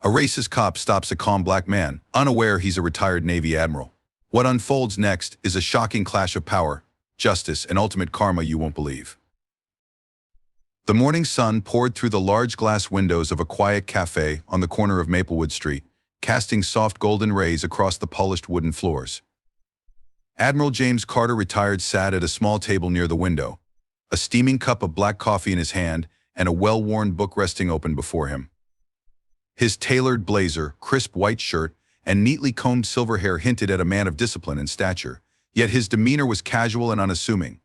A racist cop stops a calm black man, unaware he's a retired Navy admiral. What unfolds next is a shocking clash of power, justice, and ultimate karma you won't believe. The morning sun poured through the large glass windows of a quiet cafe on the corner of Maplewood Street, casting soft golden rays across the polished wooden floors. Admiral James Carter, retired, sat at a small table near the window, a steaming cup of black coffee in his hand and a well-worn book resting open before him. His tailored blazer, crisp white shirt, and neatly combed silver hair hinted at a man of discipline and stature, yet his demeanor was casual and unassuming.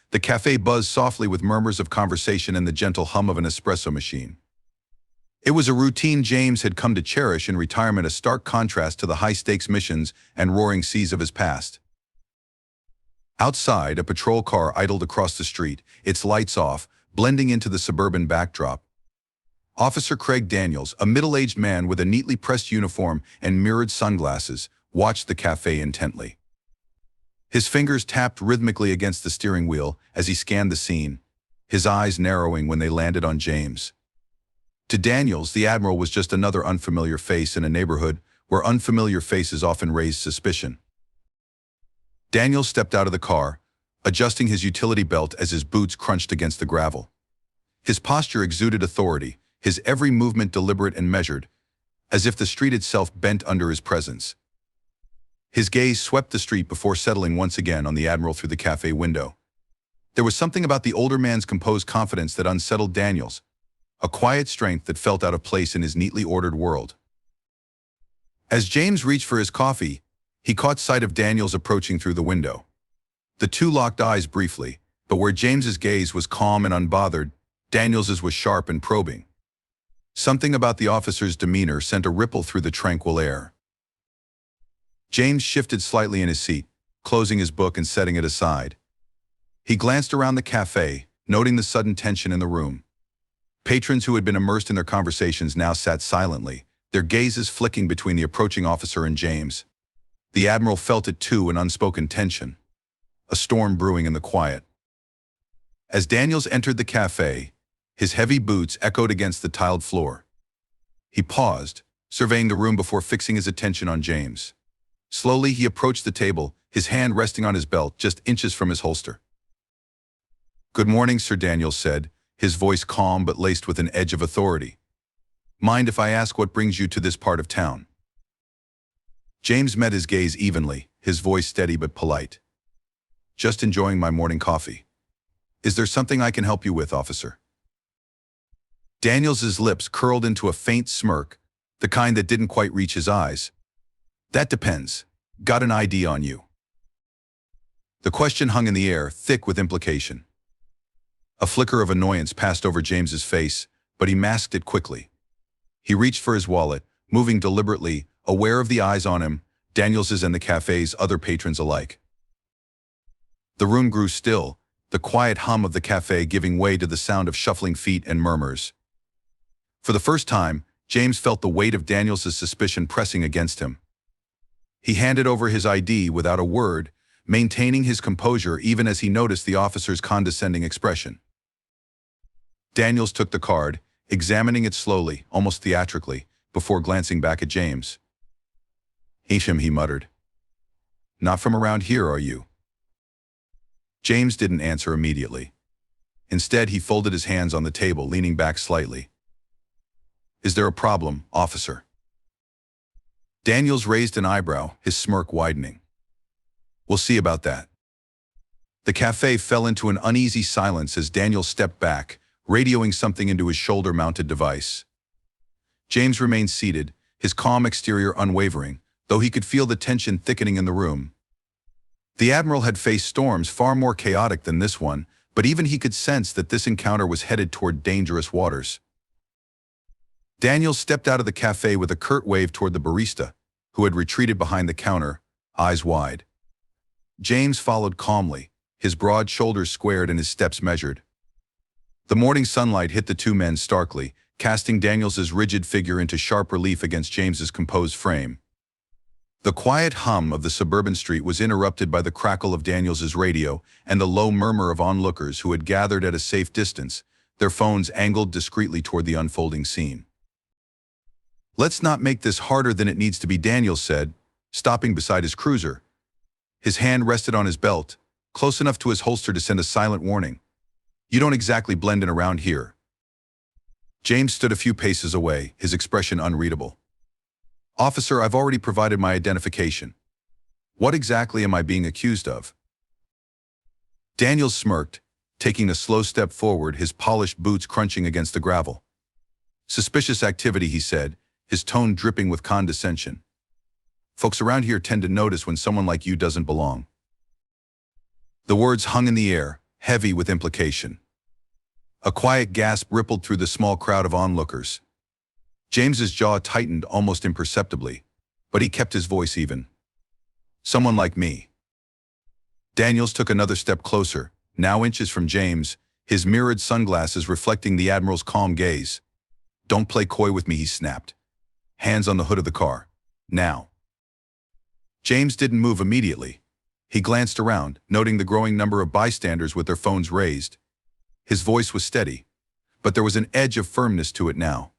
The cafe buzzed softly with murmurs of conversation and the gentle hum of an espresso machine. It was a routine James had come to cherish in retirement, a stark contrast to the high-stakes missions and roaring seas of his past. Outside, a patrol car idled across the street, its lights off, blending into the suburban backdrop. Officer Craig Daniels, a middle-aged man with a neatly pressed uniform and mirrored sunglasses, watched the cafe intently. His fingers tapped rhythmically against the steering wheel as he scanned the scene, his eyes narrowing when they landed on James. To Daniels, the Admiral was just another unfamiliar face in a neighborhood where unfamiliar faces often raised suspicion. Daniels stepped out of the car, adjusting his utility belt as his boots crunched against the gravel. His posture exuded authority, his every movement deliberate and measured, as if the street itself bent under his presence. His gaze swept the street before settling once again on the Admiral through the cafe window. There was something about the older man's composed confidence that unsettled Daniels, a quiet strength that felt out of place in his neatly ordered world. As James reached for his coffee, he caught sight of Daniels approaching through the window. The two locked eyes briefly, but where James's gaze was calm and unbothered, Daniels's was sharp and probing. Something about the officer's demeanor sent a ripple through the tranquil air. James shifted slightly in his seat, closing his book and setting it aside. He glanced around the cafe, noting the sudden tension in the room. Patrons who had been immersed in their conversations now sat silently, their gazes flicking between the approaching officer and James. The Admiral felt it too, an unspoken tension, a storm brewing in the quiet. As Daniels entered the cafe, his heavy boots echoed against the tiled floor. He paused, surveying the room before fixing his attention on James. Slowly, he approached the table, his hand resting on his belt just inches from his holster. "Good morning, Sir," Daniels said, his voice calm but laced with an edge of authority. "Mind if I ask what brings you to this part of town?" James met his gaze evenly, his voice steady but polite. "Just enjoying my morning coffee. Is there something I can help you with, officer?" Daniels's lips curled into a faint smirk, the kind that didn't quite reach his eyes. "That depends. Got an ID on you?" The question hung in the air, thick with implication. A flicker of annoyance passed over James's face, but he masked it quickly. He reached for his wallet, moving deliberately, aware of the eyes on him, Daniels's and the cafe's other patrons alike. The room grew still, the quiet hum of the cafe giving way to the sound of shuffling feet and murmurs. For the first time, James felt the weight of Daniels's suspicion pressing against him. He handed over his ID without a word, maintaining his composure even as he noticed the officer's condescending expression. Daniels took the card, examining it slowly, almost theatrically, before glancing back at James. "Him," he muttered. "Not from around here, are you?" James didn't answer immediately. Instead, he folded his hands on the table, leaning back slightly. "Is there a problem, officer?" Daniels raised an eyebrow, his smirk widening. "We'll see about that." The cafe fell into an uneasy silence as Daniels stepped back, radioing something into his shoulder-mounted device. James remained seated, his calm exterior unwavering, though he could feel the tension thickening in the room. The Admiral had faced storms far more chaotic than this one, but even he could sense that this encounter was headed toward dangerous waters. Daniels stepped out of the cafe with a curt wave toward the barista, who had retreated behind the counter, eyes wide. James followed calmly, his broad shoulders squared and his steps measured. The morning sunlight hit the two men starkly, casting Daniels's rigid figure into sharp relief against James's composed frame. The quiet hum of the suburban street was interrupted by the crackle of Daniels's radio and the low murmur of onlookers who had gathered at a safe distance, their phones angled discreetly toward the unfolding scene. Let's not make this harder than it needs to be, Daniels said, stopping beside his cruiser. His hand rested on his belt, close enough to his holster to send a silent warning. You don't exactly blend in around here. James stood a few paces away, his expression unreadable. Officer, I've already provided my identification. What exactly am I being accused of? Daniels smirked, taking a slow step forward, his polished boots crunching against the gravel. Suspicious activity, he said, his tone dripping with condescension. Folks around here tend to notice when someone like you doesn't belong. The words hung in the air, heavy with implication. A quiet gasp rippled through the small crowd of onlookers. James's jaw tightened almost imperceptibly, but he kept his voice even. Someone like me. Daniels took another step closer, now inches from James, his mirrored sunglasses reflecting the Admiral's calm gaze. Don't play coy with me, he snapped. Hands on the hood of the car. Now. James didn't move immediately. He glanced around, noting the growing number of bystanders with their phones raised. His voice was steady, but there was an edge of firmness to it now.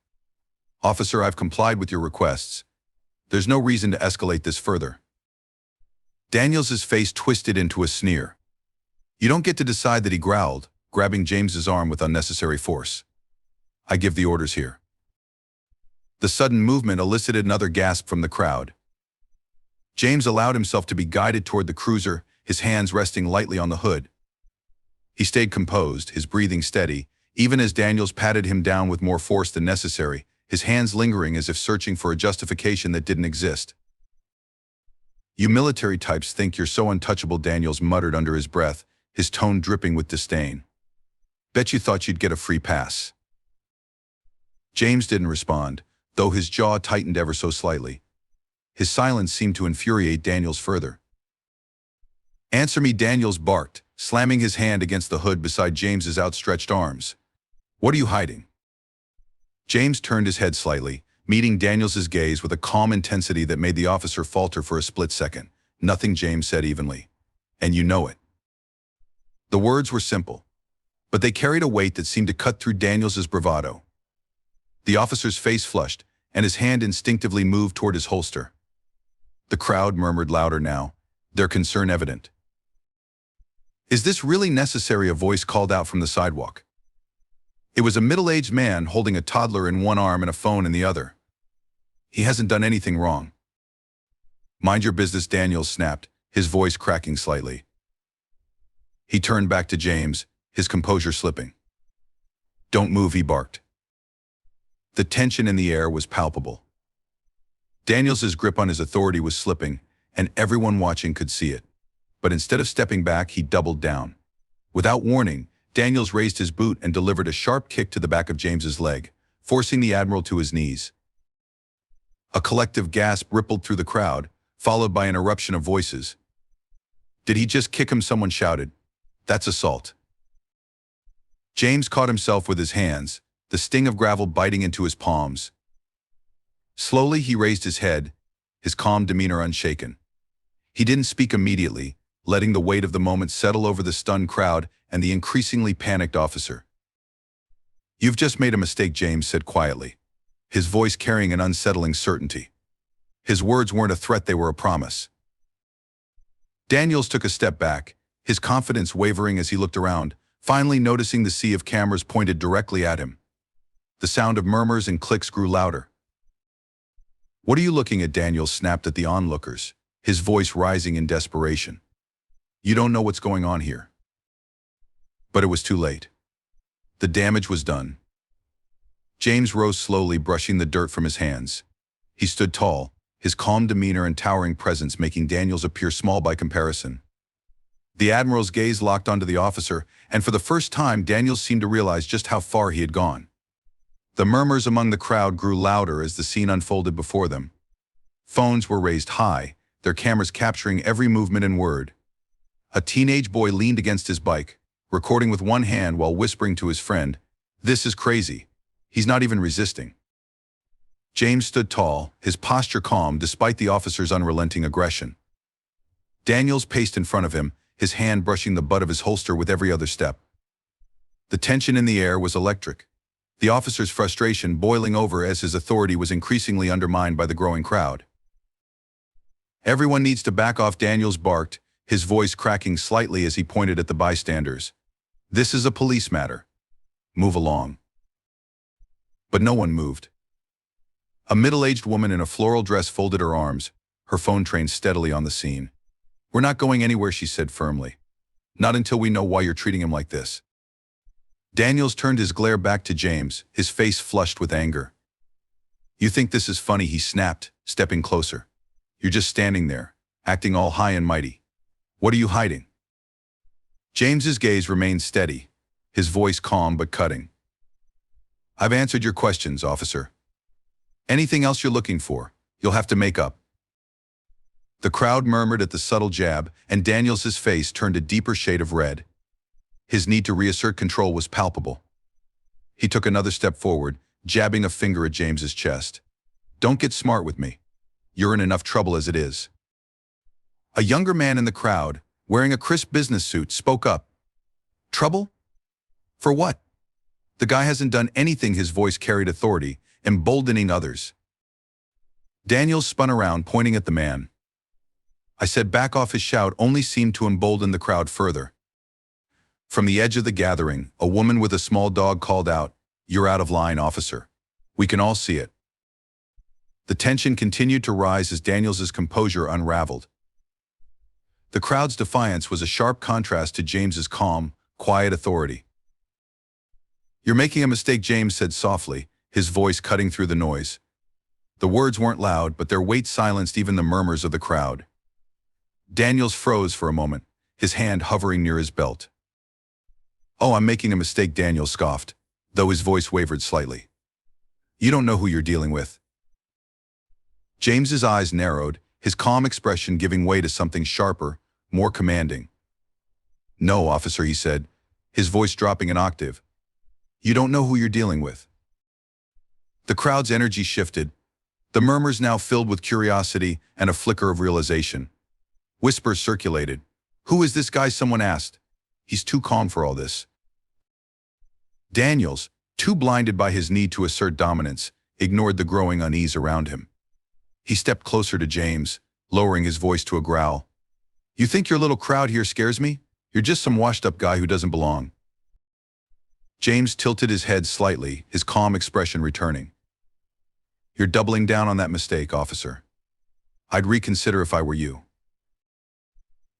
Officer, I've complied with your requests. There's no reason to escalate this further. Daniels's face twisted into a sneer. You don't get to decide that, he growled, grabbing James's arm with unnecessary force. I give the orders here. The sudden movement elicited another gasp from the crowd. James allowed himself to be guided toward the cruiser, his hands resting lightly on the hood. He stayed composed, his breathing steady, even as Daniels patted him down with more force than necessary, his hands lingering as if searching for a justification that didn't exist. You military types think you're so untouchable, Daniels muttered under his breath, his tone dripping with disdain. Bet you thought you'd get a free pass. James didn't respond, though his jaw tightened ever so slightly. His silence seemed to infuriate Daniels further. Answer me, Daniels barked, slamming his hand against the hood beside James's outstretched arms. What are you hiding? James turned his head slightly, meeting Daniels's gaze with a calm intensity that made the officer falter for a split second. Nothing, James said evenly. And you know it. The words were simple, but they carried a weight that seemed to cut through Daniels's bravado. The officer's face flushed, and his hand instinctively moved toward his holster. The crowd murmured louder now, their concern evident. Is this really necessary? A voice called out from the sidewalk. It was a middle-aged man holding a toddler in one arm and a phone in the other. He hasn't done anything wrong. Mind your business, Daniels snapped, his voice cracking slightly. He turned back to James, his composure slipping. Don't move, he barked. The tension in the air was palpable. Daniels's grip on his authority was slipping, and everyone watching could see it. But instead of stepping back, he doubled down. Without warning, Daniels raised his boot and delivered a sharp kick to the back of James's leg, forcing the Admiral to his knees. A collective gasp rippled through the crowd, followed by an eruption of voices. Did he just kick him? Someone shouted. That's assault. James caught himself with his hands, the sting of gravel biting into his palms. Slowly he raised his head, his calm demeanor unshaken. He didn't speak immediately, letting the weight of the moment settle over the stunned crowd and the increasingly panicked officer. You've just made a mistake, James said quietly, his voice carrying an unsettling certainty. His words weren't a threat, they were a promise. Daniels took a step back, his confidence wavering as he looked around, finally noticing the sea of cameras pointed directly at him. The sound of murmurs and clicks grew louder. What are you looking at? Daniels snapped at the onlookers, his voice rising in desperation. You don't know what's going on here. But it was too late. The damage was done. James rose slowly, brushing the dirt from his hands. He stood tall, his calm demeanor and towering presence making Daniels appear small by comparison. The Admiral's gaze locked onto the officer, and for the first time Daniels seemed to realize just how far he had gone. The murmurs among the crowd grew louder as the scene unfolded before them. Phones were raised high, their cameras capturing every movement and word. A teenage boy leaned against his bike, recording with one hand while whispering to his friend, "This is crazy. He's not even resisting." James stood tall, his posture calm despite the officer's unrelenting aggression. Daniels paced in front of him, his hand brushing the butt of his holster with every other step. The tension in the air was electric. the officer's frustration boiling over as his authority was increasingly undermined by the growing crowd. "Everyone needs to back off," Daniels barked, his voice cracking slightly as he pointed at the bystanders. "This is a police matter. Move along." But no one moved. A middle-aged woman in a floral dress folded her arms, her phone trained steadily on the scene. "We're not going anywhere," she said firmly. "Not until we know why you're treating him like this." Daniels turned his glare back to James, his face flushed with anger. "You think this is funny?" he snapped, stepping closer. "You're just standing there, acting all high and mighty. What are you hiding?" James's gaze remained steady, his voice calm but cutting. "I've answered your questions, officer. Anything else you're looking for, you'll have to make up." The crowd murmured at the subtle jab, and Daniels' face turned a deeper shade of red. His need to reassert control was palpable. He took another step forward, jabbing a finger at James's chest. "Don't get smart with me. You're in enough trouble as it is." A younger man in the crowd, wearing a crisp business suit, spoke up. "Trouble? For what?" "The guy hasn't done anything." His voice carried authority, emboldening others. Daniels spun around, pointing at the man. "I said back off." His shout only seemed to embolden the crowd further. From the edge of the gathering, a woman with a small dog called out, "You're out of line, officer. We can all see it." The tension continued to rise as Daniels' composure unraveled. The crowd's defiance was a sharp contrast to James's calm, quiet authority. "You're making a mistake," James said softly, his voice cutting through the noise. The words weren't loud, but their weight silenced even the murmurs of the crowd. Daniels froze for a moment, his hand hovering near his belt. "Oh, I'm making a mistake," Daniels scoffed, though his voice wavered slightly. "You don't know who you're dealing with." James's eyes narrowed, his calm expression giving way to something sharper, more commanding. "No, officer," he said, his voice dropping an octave. "You don't know who you're dealing with." The crowd's energy shifted, the murmurs now filled with curiosity and a flicker of realization. Whispers circulated. "Who is this guy?" someone asked. "He's too calm for all this." Daniels, too blinded by his need to assert dominance, ignored the growing unease around him. He stepped closer to James, lowering his voice to a growl. "You think your little crowd here scares me? You're just some washed-up guy who doesn't belong." James tilted his head slightly, his calm expression returning. "You're doubling down on that mistake, officer. I'd reconsider if I were you."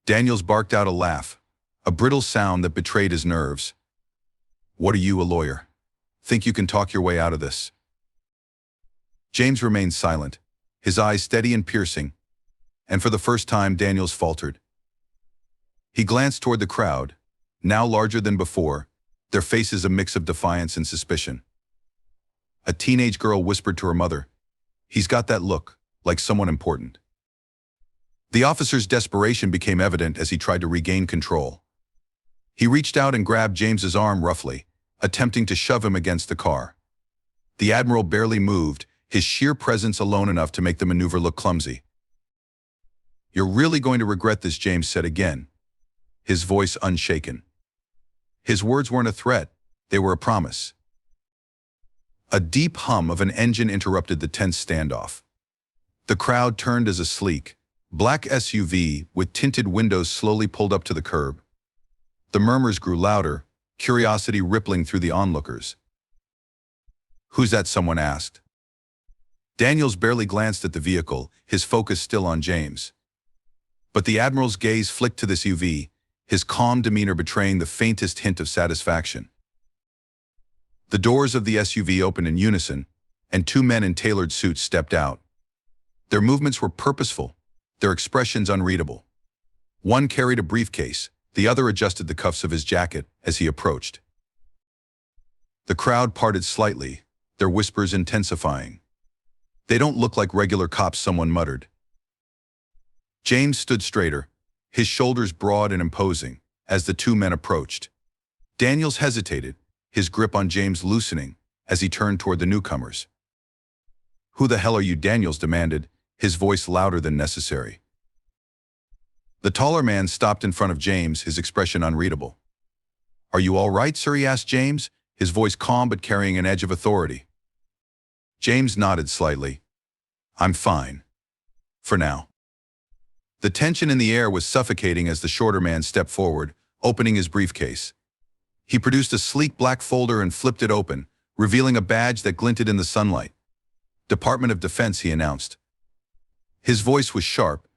Daniels barked out a laugh, a brittle sound that betrayed his nerves. "What are you, a lawyer? Think you can talk your way out of this?" James remained silent, his eyes steady and piercing, and for the first time Daniels faltered. He glanced toward the crowd, now larger than before, their faces a mix of defiance and suspicion. A teenage girl whispered to her mother, "He's got that look, like someone important." The officer's desperation became evident as he tried to regain control. He reached out and grabbed James's arm roughly, attempting to shove him against the car. The Admiral barely moved, his sheer presence alone enough to make the maneuver look clumsy. "You're really going to regret this," James said again, his voice unshaken. His words weren't a threat, they were a promise. A deep hum of an engine interrupted the tense standoff. The crowd turned as a sleek, black SUV with tinted windows slowly pulled up to the curb. The murmurs grew louder, curiosity rippling through the onlookers. "Who's that?" someone asked. Daniels barely glanced at the vehicle, his focus still on James. But the Admiral's gaze flicked to the SUV, his calm demeanor betraying the faintest hint of satisfaction. The doors of the SUV opened in unison, and two men in tailored suits stepped out. Their movements were purposeful, their expressions unreadable. One carried a briefcase, the other adjusted the cuffs of his jacket as he approached. The crowd parted slightly, their whispers intensifying. "They don't look like regular cops," someone muttered. James stood straighter, his shoulders broad and imposing, as the two men approached. Daniels hesitated, his grip on James loosening as he turned toward the newcomers. "Who the hell are you?" Daniels demanded, his voice louder than necessary. The taller man stopped in front of James, his expression unreadable. "Are you all right, sir?" he asked James, his voice calm but carrying an edge of authority. James nodded slightly. I'm fine. For now. The tension in the air was suffocating as the shorter man stepped forward, opening his briefcase. He produced a sleek black folder and flipped it open, revealing a badge that glinted in the sunlight. Department of Defense, he announced. His voice was sharp,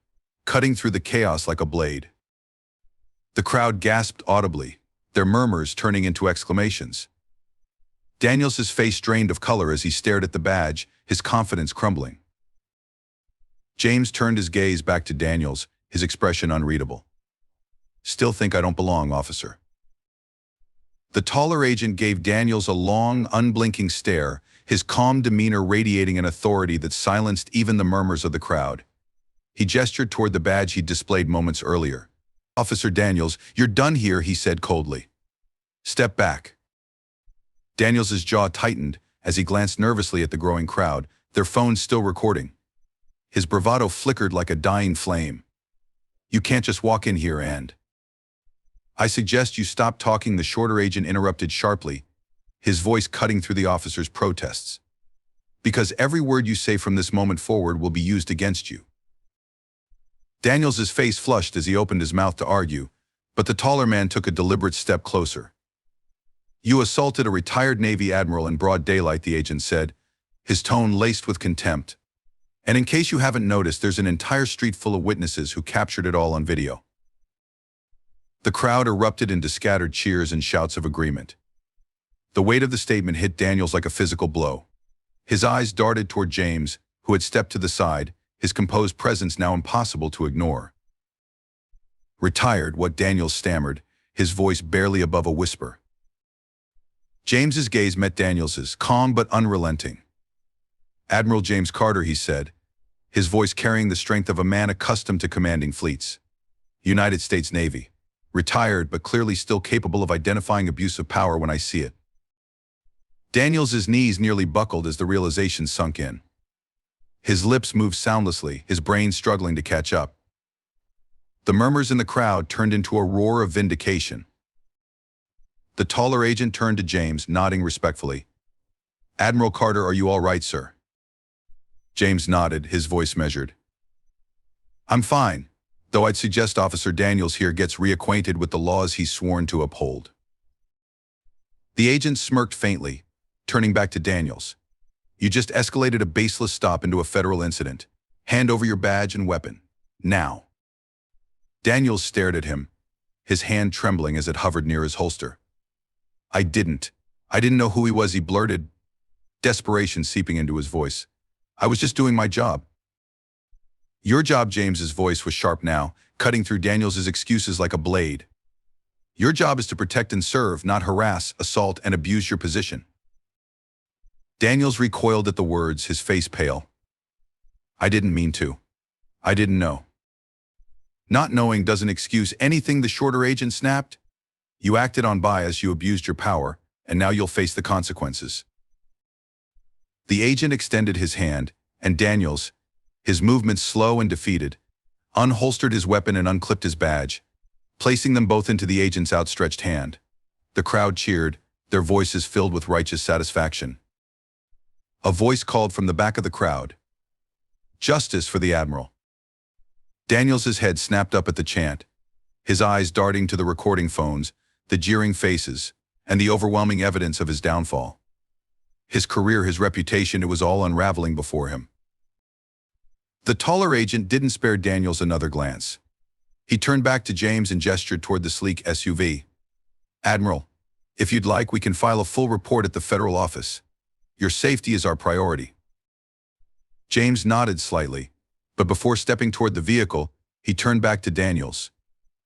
cutting through the chaos like a blade. The crowd gasped audibly, their murmurs turning into exclamations. Daniels' face drained of color as he stared at the badge, his confidence crumbling. James turned his gaze back to Daniels, his expression unreadable. Still think I don't belong, officer. The taller agent gave Daniels a long, unblinking stare, his calm demeanor radiating an authority that silenced even the murmurs of the crowd. He gestured toward the badge he'd displayed moments earlier. Officer Daniels, you're done here, he said coldly. Step back. Daniels' jaw tightened as he glanced nervously at the growing crowd, their phones still recording. His bravado flickered like a dying flame. You can't just walk in here and... I suggest you stop talking, the shorter agent interrupted sharply, his voice cutting through the officer's protests. Because every word you say from this moment forward will be used against you. Daniels' face flushed as he opened his mouth to argue, but the taller man took a deliberate step closer. You assaulted a retired Navy admiral in broad daylight, the agent said, his tone laced with contempt. And in case you haven't noticed, there's an entire street full of witnesses who captured it all on video. The crowd erupted into scattered cheers and shouts of agreement. The weight of the statement hit Daniels like a physical blow. His eyes darted toward James, who had stepped to the side, his composed presence now impossible to ignore. Retired, what Daniels stammered, his voice barely above a whisper. James's gaze met Daniels's, calm but unrelenting. Admiral James Carter, he said, his voice carrying the strength of a man accustomed to commanding fleets. United States Navy. Retired but clearly still capable of identifying abuse of power when I see it. Daniels' knees nearly buckled as the realization sunk in. His lips moved soundlessly, his brain struggling to catch up. The murmurs in the crowd turned into a roar of vindication. The taller agent turned to James, nodding respectfully. Admiral Carter, are you all right, sir? James nodded, his voice measured. I'm fine, though I'd suggest Officer Daniels here gets reacquainted with the laws he's sworn to uphold. The agent smirked faintly, turning back to Daniels. You just escalated a baseless stop into a federal incident. Hand over your badge and weapon. Now. Daniels stared at him, his hand trembling as it hovered near his holster. I didn't know who he was, he blurted, desperation seeping into his voice. I was just doing my job. Your job, James's voice was sharp now, cutting through Daniels' excuses like a blade. Your job is to protect and serve, not harass, assault, and abuse your position. Daniels recoiled at the words, his face pale. I didn't mean to. I didn't know. Not knowing doesn't excuse anything, the shorter agent snapped. You acted on bias, you abused your power, and now you'll face the consequences. The agent extended his hand, and Daniels, his movements slow and defeated, unholstered his weapon and unclipped his badge, placing them both into the agent's outstretched hand. The crowd cheered, their voices filled with righteous satisfaction. A voice called from the back of the crowd. Justice for the Admiral. Daniels' head snapped up at the chant, his eyes darting to the recording phones, the jeering faces, and the overwhelming evidence of his downfall. His career, his reputation, it was all unraveling before him. The taller agent didn't spare Daniels another glance. He turned back to James and gestured toward the sleek SUV. Admiral, if you'd like, we can file a full report at the federal office. Your safety is our priority. James nodded slightly, but before stepping toward the vehicle, he turned back to Daniels.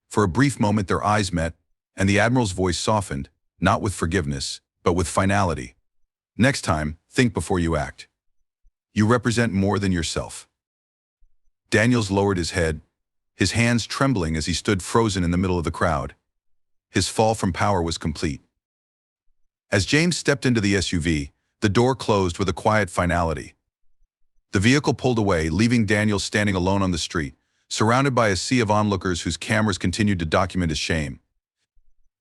For a brief moment their eyes met, and the Admiral's voice softened, not with forgiveness, but with finality. Next time, think before you act. You represent more than yourself. Daniels lowered his head, his hands trembling as he stood frozen in the middle of the crowd. His fall from power was complete. As James stepped into the SUV, the door closed with a quiet finality. The vehicle pulled away, leaving Daniels standing alone on the street, surrounded by a sea of onlookers whose cameras continued to document his shame.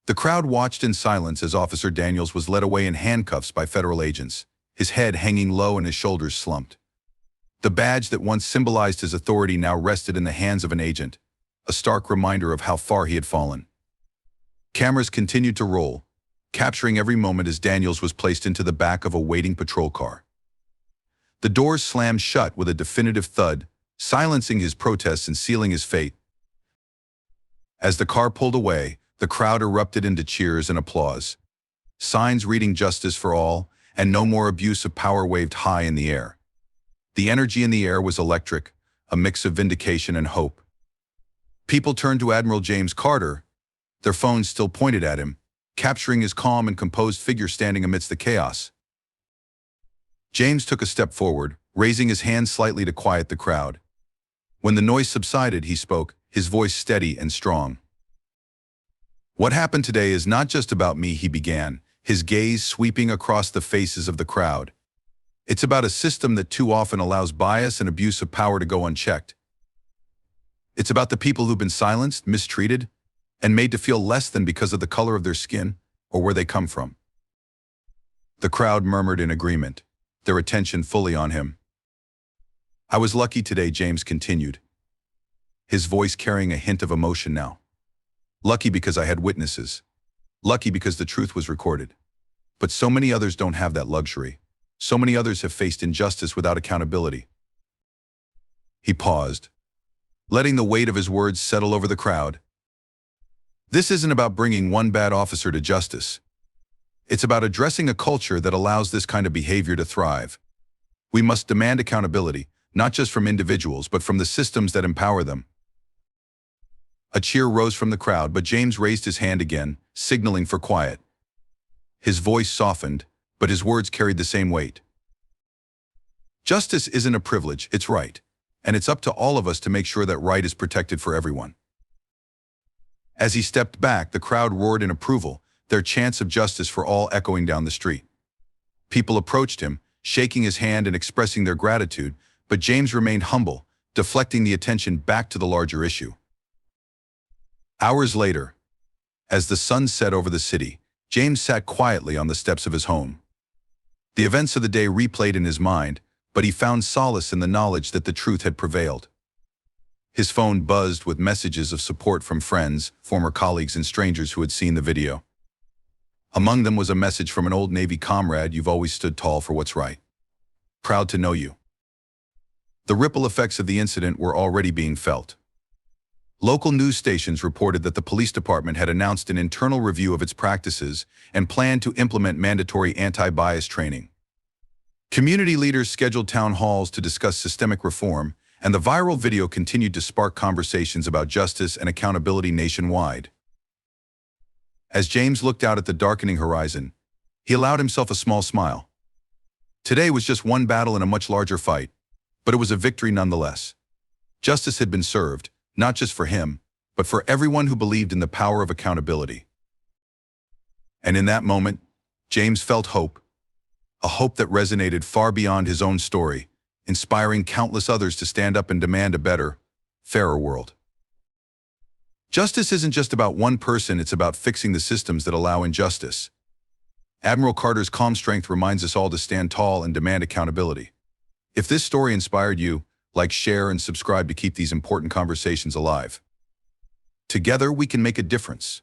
The crowd watched in silence as Officer Daniels was led away in handcuffs by federal agents, his head hanging low and his shoulders slumped. The badge that once symbolized his authority now rested in the hands of an agent, a stark reminder of how far he had fallen. Cameras continued to roll, capturing every moment as Daniels was placed into the back of a waiting patrol car. The doors slammed shut with a definitive thud, silencing his protests and sealing his fate. As the car pulled away, the crowd erupted into cheers and applause. Signs reading "Justice for All" and "No More Abuse of Power" waved high in the air. The energy in the air was electric, a mix of vindication and hope. People turned to Admiral James Carter, their phones still pointed at him, capturing his calm and composed figure standing amidst the chaos. James took a step forward, raising his hand slightly to quiet the crowd. When the noise subsided, he spoke, his voice steady and strong. "What happened today is not just about me," he began, his gaze sweeping across the faces of the crowd. "It's about a system that too often allows bias and abuse of power to go unchecked. It's about the people who've been silenced, mistreated, and made to feel less than because of the color of their skin or where they come from." The crowd murmured in agreement, their attention fully on him. "I was lucky today," James continued, his voice carrying a hint of emotion now. "Lucky because I had witnesses. Lucky because the truth was recorded. But so many others don't have that luxury. So many others have faced injustice without accountability." He paused, letting the weight of his words settle over the crowd. "This isn't about bringing one bad officer to justice. It's about addressing a culture that allows this kind of behavior to thrive. We must demand accountability, not just from individuals, but from the systems that empower them." A cheer rose from the crowd, but James raised his hand again, signaling for quiet. His voice softened, but his words carried the same weight. "Justice isn't a privilege, it's right. And it's up to all of us to make sure that right is protected for everyone." As he stepped back, the crowd roared in approval, their chants of justice for all echoing down the street. People approached him, shaking his hand and expressing their gratitude, but James remained humble, deflecting the attention back to the larger issue. Hours later, as the sun set over the city, James sat quietly on the steps of his home. The events of the day replayed in his mind, but he found solace in the knowledge that the truth had prevailed. His phone buzzed with messages of support from friends, former colleagues, and strangers who had seen the video. Among them was a message from an old Navy comrade: "You've always stood tall for what's right. Proud to know you." The ripple effects of the incident were already being felt. Local news stations reported that the police department had announced an internal review of its practices and planned to implement mandatory anti-bias training. Community leaders scheduled town halls to discuss systemic reform, and the viral video continued to spark conversations about justice and accountability nationwide. As James looked out at the darkening horizon, he allowed himself a small smile. Today was just one battle in a much larger fight, but it was a victory nonetheless. Justice had been served, not just for him, but for everyone who believed in the power of accountability. And in that moment, James felt hope, a hope that resonated far beyond his own story, inspiring countless others to stand up and demand a better, fairer world. Justice isn't just about one person, it's about fixing the systems that allow injustice. Admiral Carter's calm strength reminds us all to stand tall and demand accountability. If this story inspired you, like, share, and subscribe to keep these important conversations alive. Together, we can make a difference.